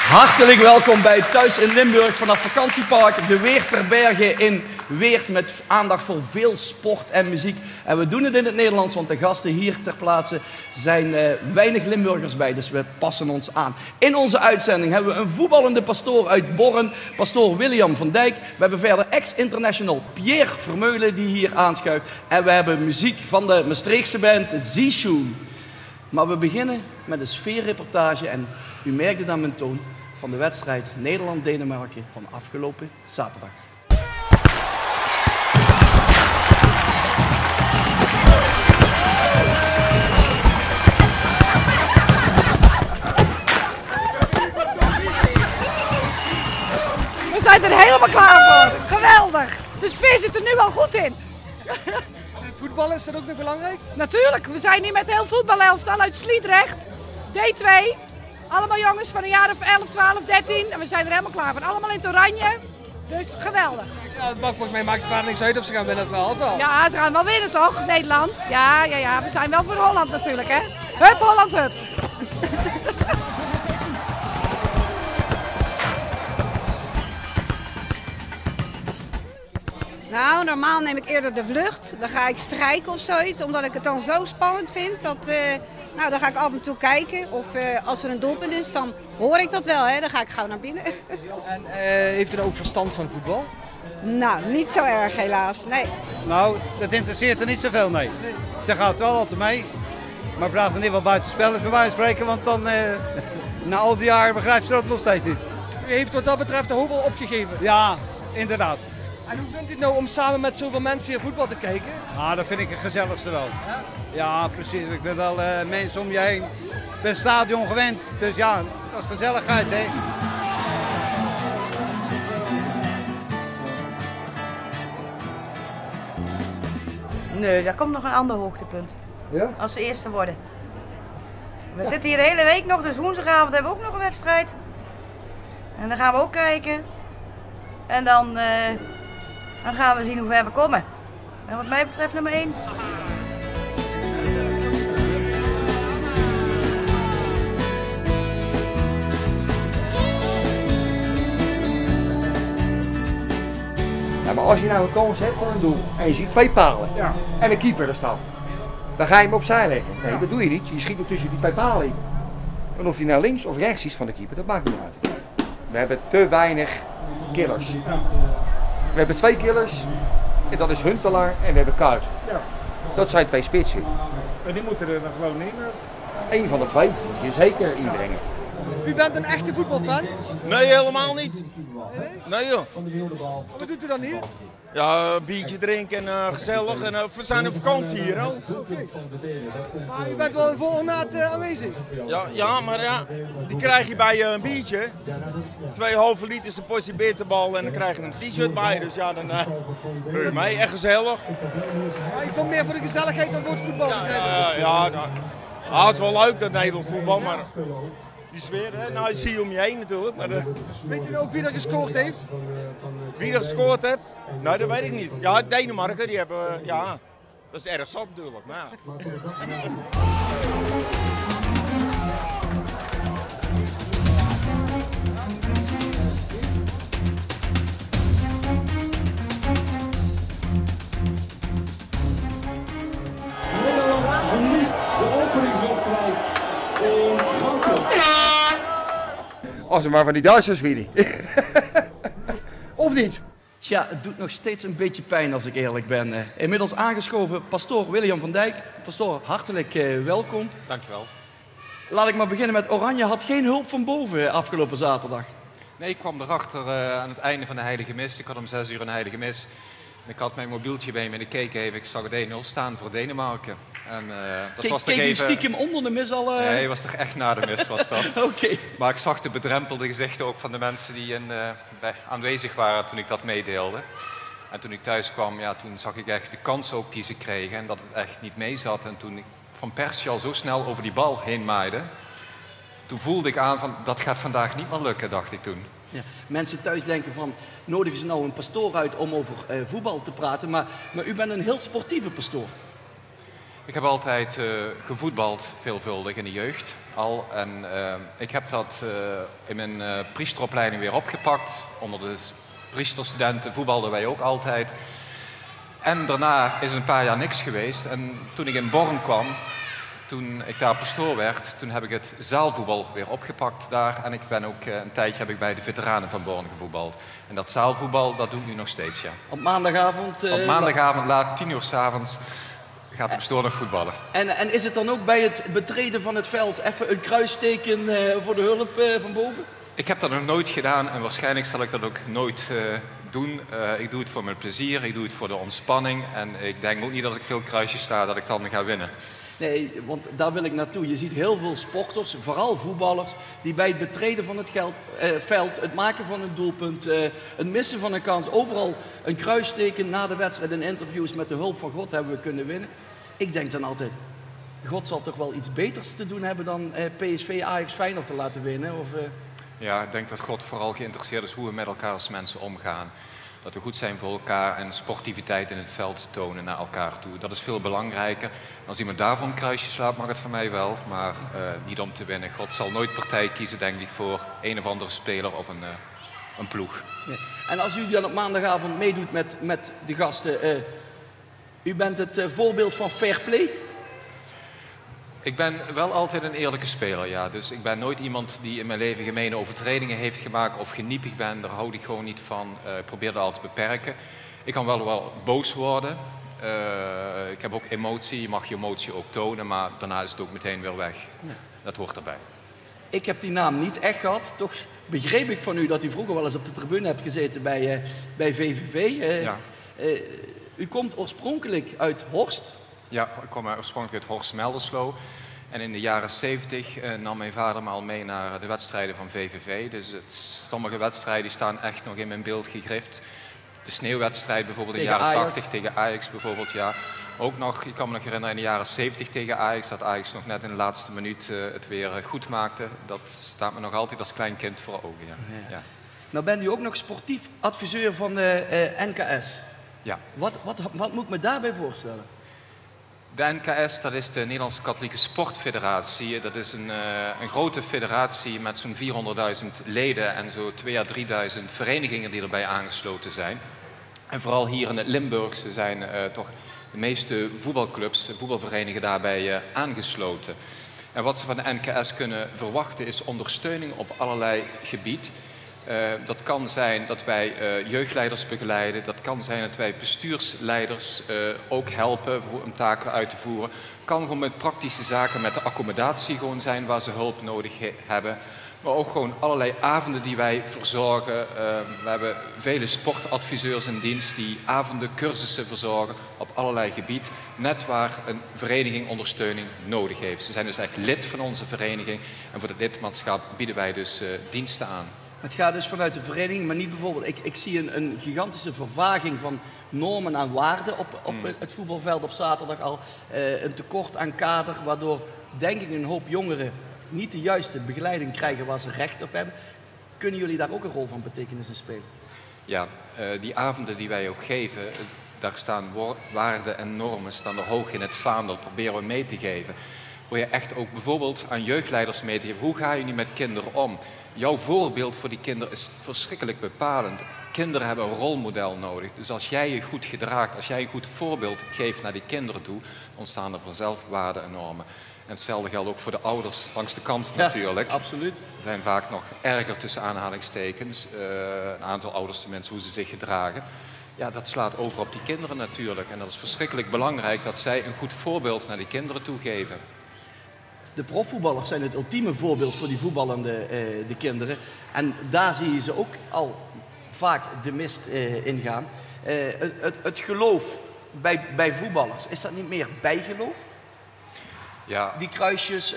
Hartelijk welkom bij Thuis in Limburg vanaf vakantiepark De Weerterbergen in Weert met aandacht voor veel sport en muziek. En we doen het in het Nederlands, want de gasten hier ter plaatse zijn weinig Limburgers bij, dus we passen ons aan. In onze uitzending hebben we een voetballende pastoor uit Borren, pastoor William van Dijk. We hebben verder ex-international Pierre Vermeulen die hier aanschuift. En we hebben muziek van de Maastrichtse band Zishoen. Maar we beginnen met een sfeerreportage en u merkt het aan mijn toon van de wedstrijd Nederland-Denemarken van afgelopen zaterdag. We zijn er helemaal klaar voor. Geweldig. De sfeer zit er nu al goed in. Voetbal, is dat ook nog belangrijk? Natuurlijk, we zijn hier met heel voetbalelftal uit Sliedrecht. D2. Allemaal jongens van een jaar of 11, 12, 13. En we zijn er helemaal klaar voor. Allemaal in het oranje. Dus geweldig. Ja, volgens mij maakt het verder niks uit of ze gaan winnen of wel. Ja, ze gaan wel winnen toch, Nederland? Ja. We zijn wel voor Holland natuurlijk, hè. Hup, Holland, hup. Nou, normaal neem ik eerder de vlucht. Dan ga ik strijken of zoiets, omdat ik het dan zo spannend vind. Nou, dan ga ik af en toe kijken. Of als er een doelpunt is, dan hoor ik dat wel. Hè? Dan ga ik gauw naar binnen. En heeft u dan ook verstand van voetbal? Nou, niet zo erg helaas, nee. Nou, dat interesseert er niet zoveel, nee. Ze gaat wel altijd mee. Maar vraagt er niet wel buiten spel is bij wijze van spreken. Want dan, na al die jaren, begrijpt ze dat nog steeds niet. U heeft wat dat betreft de hoop al opgegeven. Ja, inderdaad. En hoe vindt u het nou om samen met zoveel mensen hier voetbal te kijken? Ah, dat vind ik het gezelligste wel. Ja, precies. Ik ben wel mensen om je heen. Ik ben het stadion gewend. Dus ja, dat is gezelligheid, hè. Nee, daar komt nog een ander hoogtepunt. Ja? Als ze eerste worden. We zitten hier de hele week nog, dus woensdagavond hebben we ook nog een wedstrijd. En dan gaan we ook kijken. En dan gaan we zien hoe ver we komen. En wat mij betreft nummer 1. Ja, maar als je nou een kans hebt voor een doel en je ziet 2 palen en een keeper er staan, dan ga je hem opzij leggen. Nee, dat doe je niet. Je schiet hem tussen die 2 palen in. En of hij naar links of rechts is van de keeper, dat maakt niet uit. We hebben te weinig killers. We hebben 2 killers, en dat is Huntelaar en we hebben Kuit. Dat zijn 2 spitsen. En die moeten er dan gewoon nemen? Eén van de 2 moet je zeker inbrengen. U bent een echte voetbalfan? Nee, helemaal niet. Nee joh. Wat doet u dan hier? Ja, een biertje drinken en gezellig. En we zijn op vakantie hier hoor. Maar u bent wel vol ornaat aanwezig. Ja, maar ja, die krijg je bij een biertje. 2,5 liter een portie bitterbal en dan krijg je een t-shirt bij. Dus ja, dan doe je mee. Echt gezellig. Maar je komt meer voor de gezelligheid dan voor het voetbal. Het is wel leuk dat Nederlands voetbal, maar die sfeer, hè? Nou, je zie je om je heen natuurlijk. Maar, weet u ook wie er gescoord heeft? Wie er gescoord heeft? Nou, dat weet ik niet. Ja, Denemarken, die hebben, ja, dat is erg zat natuurlijk. Maar ja. Als ze maar van die Duitsers winnen. Of niet? Tja, het doet nog steeds een beetje pijn als ik eerlijk ben. Inmiddels aangeschoven pastoor William van Dijk. Pastoor, hartelijk welkom. Dankjewel. Laat ik maar beginnen met Oranje had geen hulp van boven afgelopen zaterdag. Nee, ik kwam erachter aan het einde van de Heilige Mis. Ik had om 6 uur een Heilige Mis. En ik had mijn mobieltje bij me en ik keek even. Ik zag het 1-0 staan voor Denemarken. En, dat was toch keek u even... stiekem onder de mis al? Nee, was toch echt na de mis was dat. Oké. Maar ik zag de bedrempelde gezichten ook van de mensen die aanwezig waren toen ik dat meedeelde. En toen ik thuis kwam, ja, toen zag ik echt de kansen ook die ze kregen. En dat het echt niet mee zat. En toen ik Van Persie al zo snel over die bal heen maaide, toen voelde ik aan van dat gaat vandaag niet meer lukken, dacht ik toen. Ja, mensen thuis denken van, nodigen ze nou een pastoor uit om over voetbal te praten, maar u bent een heel sportieve pastoor. Ik heb altijd gevoetbald, veelvuldig in de jeugd al. En ik heb dat in mijn priesteropleiding weer opgepakt. Onder de priesterstudenten voetbalden wij ook altijd. En daarna is een paar jaar niks geweest. En toen ik in Born kwam, toen ik daar pastoor werd, toen heb ik het zaalvoetbal weer opgepakt daar. En ik ben ook een tijdje heb ik bij de veteranen van Born gevoetbald. En dat zaalvoetbal, dat doe ik nu nog steeds, ja. Op maandagavond? Op maandagavond laat 10 uur 's avonds gaat de pastoor nog voetballen. En is het dan ook bij het betreden van het veld even een kruisteken voor de hulp van boven? Ik heb dat nog nooit gedaan en waarschijnlijk zal ik dat ook nooit doen. Ik doe het voor mijn plezier, ik doe het voor de ontspanning. En ik denk ook niet dat als ik veel kruisjes sta dat ik dan ga winnen. Nee, want daar wil ik naartoe. Je ziet heel veel sporters, vooral voetballers, die bij het betreden van het veld, het maken van een doelpunt, het missen van een kans, overal een kruisteken na de wedstrijd en interviews met de hulp van God hebben we kunnen winnen. Ik denk dan altijd, God zal toch wel iets beters te doen hebben dan PSV Ajax Feyenoord te laten winnen? Of, Ja, ik denk dat God vooral geïnteresseerd is hoe we met elkaar als mensen omgaan. Dat we goed zijn voor elkaar en sportiviteit in het veld tonen naar elkaar toe. Dat is veel belangrijker. Als iemand daarvan een kruisje slaat, mag het van mij wel. Maar niet om te winnen. God zal nooit partij kiezen, denk ik, voor een of andere speler of een ploeg. Ja. En als u dan op maandagavond meedoet met de gasten, u bent het voorbeeld van fair play? Ik ben wel altijd een eerlijke speler, ja. Dus ik ben nooit iemand die in mijn leven gemene overtredingen heeft gemaakt of geniepig ben. Daar houd ik gewoon niet van. Ik probeer dat altijd te beperken. Ik kan wel boos worden. Ik heb ook emotie. Je mag je emotie ook tonen, maar daarna is het ook meteen weer weg. Ja. Dat hoort erbij. Ik heb die naam niet echt gehad. Toch begreep ik van u dat u vroeger wel eens op de tribune hebt gezeten bij VVV. Ja. U komt oorspronkelijk uit Horst. Ja, ik kom oorspronkelijk uit Horst-Melderslo. En in de jaren 70 nam mijn vader me al mee naar de wedstrijden van VVV. Dus sommige wedstrijden die staan echt nog in mijn beeld gegrift. De sneeuwwedstrijd bijvoorbeeld in de jaren 80 tegen Ajax bijvoorbeeld, ja. Ook nog, ik kan me nog herinneren, in de jaren 70 tegen Ajax, dat Ajax nog net in de laatste minuut het weer goed maakte. Dat staat me nog altijd als klein kind voor ogen, ja. Ja. Ja. Nou bent u ook nog sportief adviseur van de NKS. Ja. Wat moet ik me daarbij voorstellen? De NKS, dat is de Nederlandse Katholieke Sportfederatie. Dat is een grote federatie met zo'n 400.000 leden en zo 2.000 à 3.000 verenigingen die erbij aangesloten zijn. En vooral hier in het Limburgse zijn toch de meeste voetbalclubs, voetbalverenigingen daarbij aangesloten. En wat ze van de NKS kunnen verwachten is ondersteuning op allerlei gebied. Dat kan zijn dat wij jeugdleiders begeleiden. Dat kan zijn dat wij bestuursleiders ook helpen om taken uit te voeren. Kan gewoon met praktische zaken, met de accommodatie gewoon zijn waar ze hulp nodig hebben. Maar ook gewoon allerlei avonden die wij verzorgen. We hebben vele sportadviseurs in dienst die avonden, cursussen verzorgen op allerlei gebied. Net waar een vereniging ondersteuning nodig heeft. Ze zijn dus echt lid van onze vereniging. En voor het lidmaatschap bieden wij dus diensten aan. Het gaat dus vanuit de vereniging, maar niet bijvoorbeeld... Ik zie een gigantische vervaging van normen en waarden op het voetbalveld op zaterdag al. Een tekort aan kader, waardoor denk ik een hoop jongeren niet de juiste begeleiding krijgen waar ze recht op hebben. Kunnen jullie daar ook een rol van betekenis in spelen? Ja, die avonden die wij ook geven, daar staan waarden en normen staan er hoog in het vaandel. Dat proberen we mee te geven. Waar je echt ook bijvoorbeeld aan jeugdleiders mee te geven. Hoe ga je nu met kinderen om? Jouw voorbeeld voor die kinderen is verschrikkelijk bepalend. Kinderen hebben een rolmodel nodig. Dus als jij je goed gedraagt, als jij een goed voorbeeld geeft naar die kinderen toe, ontstaan er vanzelf waarden en normen. En hetzelfde geldt ook voor de ouders langs de kant natuurlijk. Ja, absoluut. Er zijn vaak nog erger tussen aanhalingstekens. Een aantal ouders tenminste, hoe ze zich gedragen. Ja, dat slaat over op die kinderen natuurlijk. En dat is verschrikkelijk belangrijk dat zij een goed voorbeeld naar die kinderen toe geven. De profvoetballers zijn het ultieme voorbeeld voor die voetballende de kinderen. En daar zie je ze ook al vaak de mist ingaan. Het geloof bij voetballers, is dat niet meer bijgeloof? Ja. Die kruisjes...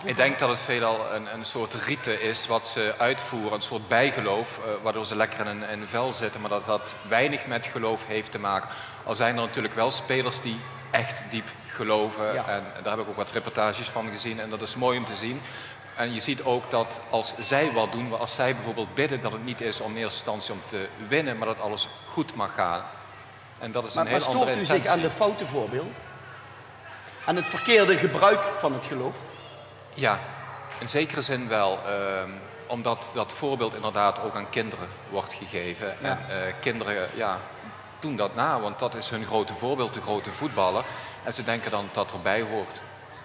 Ik denk dat het veelal een soort rite is wat ze uitvoeren, een soort bijgeloof, waardoor ze lekker in een vel zitten, maar dat weinig met geloof heeft te maken. Al zijn er natuurlijk wel spelers die echt diep geloven. Ja. En daar heb ik ook wat reportages van gezien en dat is mooi om te zien. En je ziet ook dat als zij wat doen, als zij bijvoorbeeld bidden, dat het niet is om in eerste instantie om te winnen, maar dat alles goed mag gaan. En dat is een heel andere intentie. Maar stoort u zich aan de foute voorbeeld? aan het verkeerde gebruik van het geloof? Ja, in zekere zin wel. Omdat dat voorbeeld inderdaad ook aan kinderen wordt gegeven. Ja. En kinderen doen dat na, want dat is hun grote voorbeeld, de grote voetballer. En ze denken dan dat erbij hoort.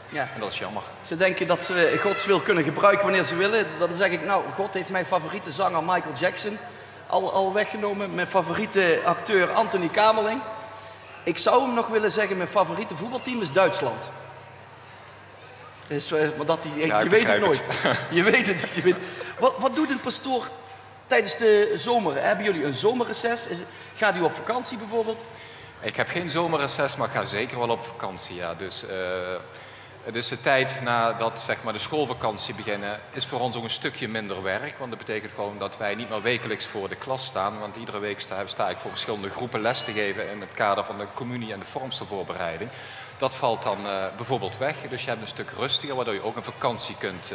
Ja. En dat is jammer. Ze denken dat ze Gods wil kunnen gebruiken wanneer ze willen. Dan zeg ik, nou, God heeft mijn favoriete zanger Michael Jackson al weggenomen. Mijn favoriete acteur Anthony Kamerling. Ik zou hem nog willen zeggen, mijn favoriete voetbalteam is Duitsland. Maar dat je weet het nooit. Je weet het. Je weet. Wat doet een pastoor tijdens de zomer? Hebben jullie een zomerreces? Gaat u op vakantie bijvoorbeeld? Ik heb geen zomerreces, maar ga zeker wel op vakantie. Ja. Dus het is de tijd nadat zeg maar, de schoolvakantie beginnen, is voor ons ook een stukje minder werk. Want dat betekent gewoon dat wij niet meer wekelijks voor de klas staan. Want iedere week sta ik voor verschillende groepen les te geven in het kader van de communie en de vormstervoorbereiding. Dat valt dan bijvoorbeeld weg. Dus je hebt een stuk rustiger, waardoor je ook een vakantie kunt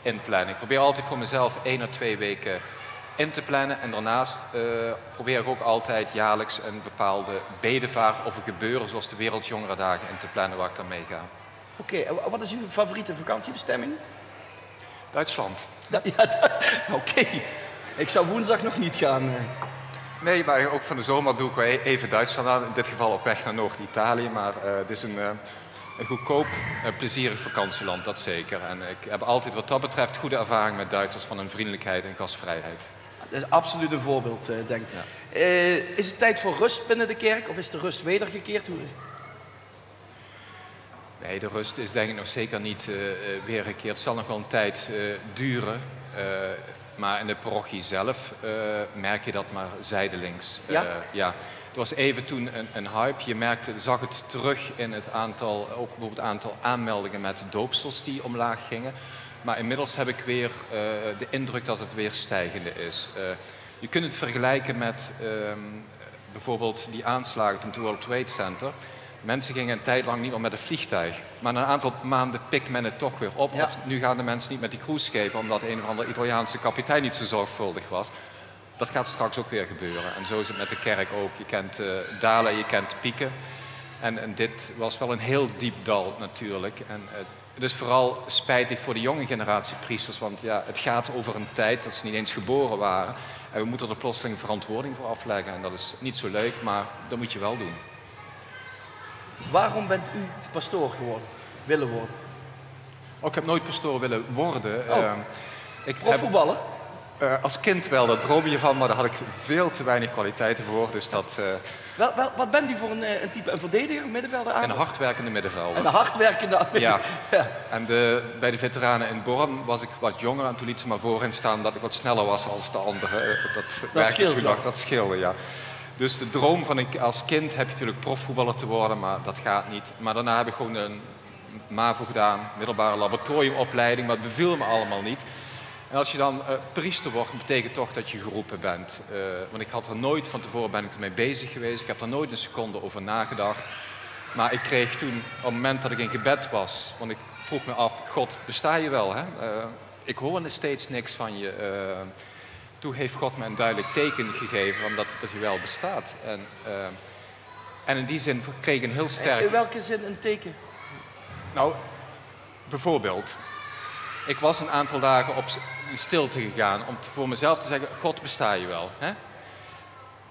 inplannen. Ik probeer altijd voor mezelf 1 à 2 weken in te plannen. En daarnaast probeer ik ook altijd jaarlijks een bepaalde bedevaart of een gebeuren zoals de Wereldjongerendagen in te plannen waar ik dan mee ga. Oké, wat is uw favoriete vakantiebestemming? Duitsland. Oké. Ik zou woensdag nog niet gaan. Nee, maar ook van de zomer doe ik wel even Duitsland aan. In dit geval op weg naar Noord-Italië. Maar het is een goedkoop, plezierig vakantieland, dat zeker. En ik heb altijd wat dat betreft goede ervaring met Duitsers van hun vriendelijkheid en gastvrijheid. Dat is absoluut een voorbeeld, denk ik. Ja. Is het tijd voor rust binnen de kerk of is de rust wedergekeerd? Nee, de rust is denk ik nog zeker niet weergekeerd. Het zal nog wel een tijd duren. Maar in de parochie zelf merk je dat maar zijdelings. Ja? Het was even toen een hype. Je zag het terug in het aantal, ook bijvoorbeeld het aantal aanmeldingen met doopsels die omlaag gingen. Maar inmiddels heb ik weer de indruk dat het weer stijgende is. Je kunt het vergelijken met bijvoorbeeld die aanslagen in het World Trade Center. Mensen gingen een tijd lang niet meer met een vliegtuig. Maar na een aantal maanden pikt men het toch weer op. Ja. Of nu gaan de mensen niet met die cruiseschepen omdat een of andere Italiaanse kapitein niet zo zorgvuldig was. Dat gaat straks ook weer gebeuren. En zo is het met de kerk ook. Je kent dalen, je kent pieken. En dit was wel een heel diep dal natuurlijk. En het is vooral spijtig voor de jonge generatie priesters. Want ja, het gaat over een tijd dat ze niet eens geboren waren. En we moeten er plotseling verantwoording voor afleggen. En dat is niet zo leuk, maar dat moet je wel doen. Waarom bent u pastoor geworden? Willen worden? Oh, ik heb nooit pastoor willen worden. Profvoetballer? Als kind wel, daar droom je van, maar daar had ik veel te weinig kwaliteiten voor. Dus dat, wat bent u voor een type? Een verdediger, middenvelder? Een hardwerkende middenvelder. Een hardwerkende... Ja. En bij de veteranen in Born was ik wat jonger en toen liet ze maar voorin staan dat ik wat sneller was als de anderen. Dat scheelt wel. Dat scheelde, ja. Dus de droom van als kind heb je natuurlijk profvoetballer te worden, maar dat gaat niet. Maar daarna heb ik gewoon een MAVO gedaan, middelbare laboratoriumopleiding, maar het beviel me allemaal niet. En als je dan priester wordt, betekent toch dat je geroepen bent. Want ik had er nooit van tevoren ben ik ermee bezig geweest. Ik heb er nooit een seconde over nagedacht. Maar ik kreeg toen, op het moment dat ik in gebed was, want ik vroeg me af, God, besta je wel? Hè? Ik hoor steeds niks van je. Toen heeft God me een duidelijk teken gegeven van dat je wel bestaat. En in die zin kreeg ik een heel sterk... In welke zin een teken? Nou, bijvoorbeeld... Ik was een aantal dagen op stilte gegaan om voor mezelf te zeggen, God, besta je wel? Hè?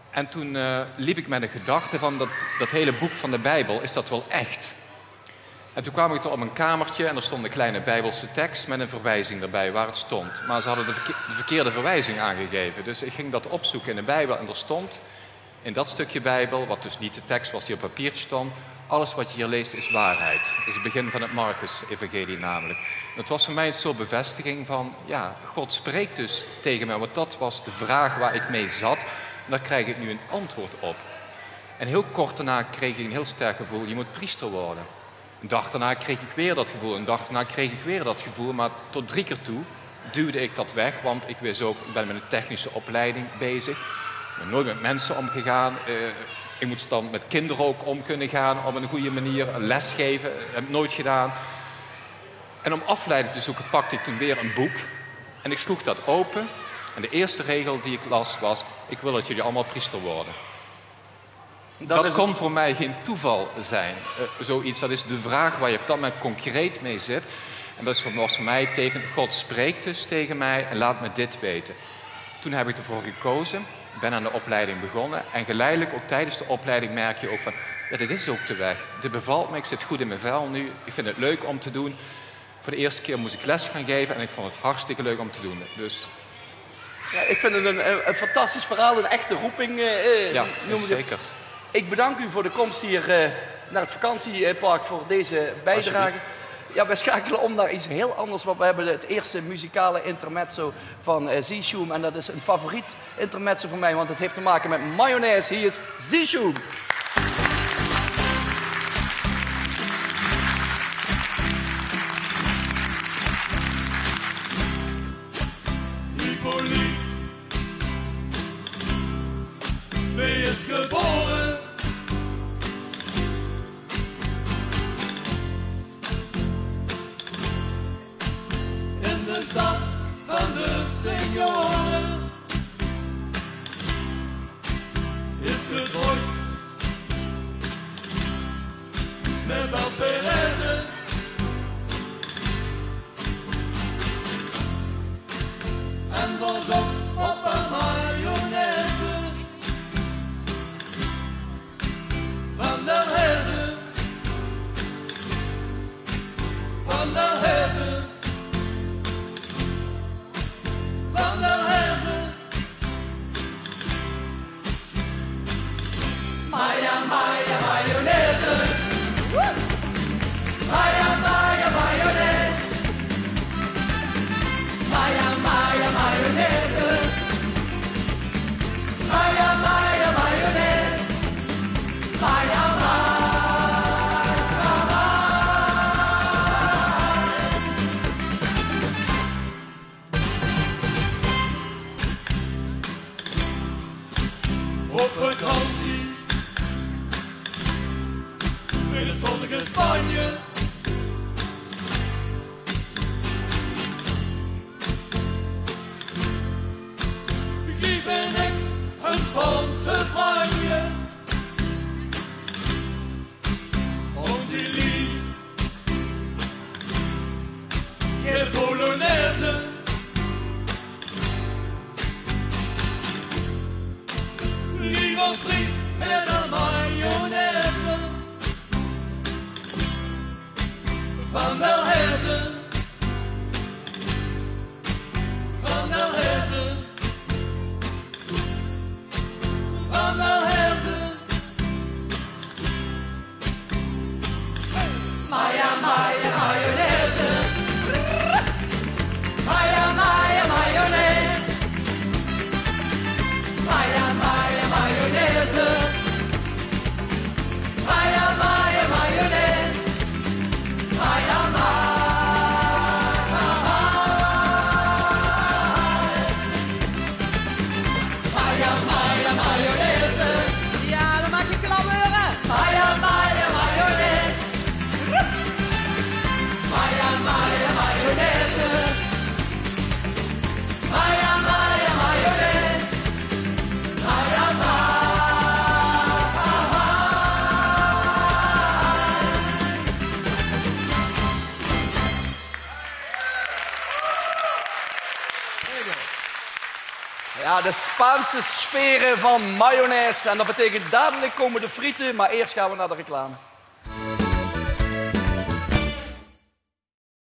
En toen liep ik met een gedachte van dat hele boek van de Bijbel, is dat wel echt? En toen kwam ik op een kamertje en er stond een kleine Bijbelse tekst met een verwijzing erbij waar het stond. Maar ze hadden de verkeerde verwijzing aangegeven. Dus ik ging dat opzoeken in de Bijbel en er stond in dat stukje Bijbel, wat dus niet de tekst was die op papiertje stond, alles wat je hier leest is waarheid. Dat is het begin van het Marcus-evangelie namelijk. En het was voor mij een soort bevestiging van, ja, God spreekt dus tegen mij. Want dat was de vraag waar ik mee zat. En daar krijg ik nu een antwoord op. En heel kort daarna kreeg ik een heel sterk gevoel, je moet priester worden. Een dag daarna kreeg ik weer dat gevoel. Een dag daarna kreeg ik weer dat gevoel. Maar tot 3 keer toe duwde ik dat weg. Want ik wist ook, ik ben met een technische opleiding bezig. Ik ben nooit met mensen omgegaan. Ik moet dan met kinderen ook om kunnen gaan op een goede manier. Lesgeven, heb ik nooit gedaan. En om afleiding te zoeken pakte ik toen weer een boek. En ik sloeg dat open. En de eerste regel die ik las was, ik wil dat jullie allemaal priester worden. Dat kon voor mij geen toeval zijn. Zoiets, dat is de vraag waar je op dat moment concreet mee zit. En dat was voor mij het teken, God spreekt dus tegen mij en laat me dit weten. Toen heb ik ervoor gekozen, ben aan de opleiding begonnen. En geleidelijk, ook tijdens de opleiding, merk je ook van, ja, dit is ook de weg. Dit bevalt me, ik zit goed in mijn vel nu. Ik vind het leuk om te doen. Voor de eerste keer moest ik les gaan geven en ik vond het hartstikke leuk om te doen. Dus... Ja, ik vind het een fantastisch verhaal, een echte roeping. Ja, zeker. Ik bedank u voor de komst hier naar het vakantiepark voor deze bijdrage. Ja, we schakelen om naar iets heel anders. Want we hebben het eerste muzikale intermezzo van Zischum. En dat is een favoriet intermezzo van mij, want het heeft te maken met mayonaise. Hier is Zischum. Wie is geboren? In de stad van de senioren is gedrukt met Valparaiso. En was op een mayonaise. Van der Hezen, van der Hezen, van der Hezen. Maya, Maya, mayonaise. Maya, Maya, mayonaise. Maya, Maya, mayonaise. Maya, Maya, mayonaise. Maya, op vakantie in het zonnige Spanje. We geven niks een Spaanse franje. Onze lief, geen Polonaise. Liever friet met een mayonaise. Van der Hezen, van der Hezen, van der Hezen. Maya, Maya, mayonaise. Maya, Maya, mayonaise. Maya, Maya, mayonaise. Maya, Maya, mayonaise. Maya, Maya, Maya, mayonaise. Ja, dan maak je klammeren. Maya, Maya, mayonaise. Maya, Maya, mayonaise. Maya, Maya, mayonaise. Maya, Ja, de Spaanse sferen van mayonaise. En dat betekent dadelijk komen de frieten, maar eerst gaan we naar de reclame.